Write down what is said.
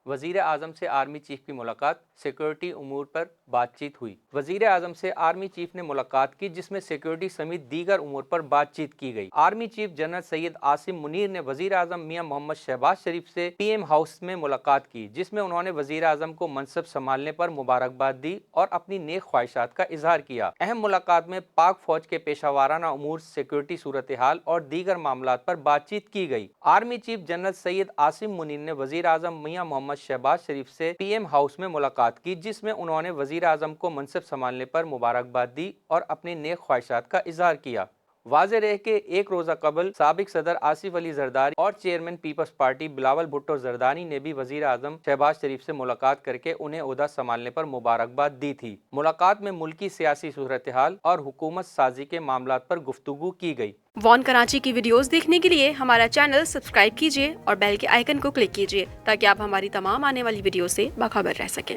وزیر اعظم سے army chief کی ملاقات، سیکورٹی امور پر بات چیت ہوئی۔ وزیر اعظم سے آرمی چیف نے ملاقات کی جس میں سیکورٹی سمیت دیگر امور پر بات چیت کی گئی۔ Army chief general Syed Asim Munir نے وزیر اعظم میاں محمد شہباز شریف سے پی ایم ہاؤس میں ملاقات کی جس میں انہوں نے وزیر اعظم کو منصب سنبھالنے پر مبارکباد دی اور اپنی نیک خواہشات کا اظہار کیا۔ اہم ملاقات میں پاک فوج کے پیشہ وارانہ امور، سیکورٹی صورتحال اور دیگر معاملات پر بات چیت کی گئی۔ Army chief general Syed Asim Munir نے وزیر اعظم میاں محمد شہباز شریف سے پی ایم ہاؤس میں ملاقات کی جس میں انہوں نے وزیر اعظم کو منصب سنبھالنے پر مبارکباد دی اور اپنی نیک خواہشات کا اظہار کیا۔ واضح رہے کہ ایک روزہ قبل سابق صدر آصف علی زرداری اور چیئرمین پیپلز پارٹی بلاول بھٹو زرداری نے بھی وزیر اعظم شہباز شریف سے ملاقات کر کے انہیں عہدہ سنبھالنے پر مبارکباد دی تھی۔ ملاقات میں ملکی سیاسی صورتحال اور حکومت سازی کے معاملات پر گفتگو کی گئی۔ وان کراچی کی ویڈیوز دیکھنے کے لیے ہمارا چینل سبسکرائب کیجیے اور بیل کے آئیکن کو کلک کیجیے تاکہ آپ ہماری تمام آنے والی ویڈیو سے باخبر رہ سکیں۔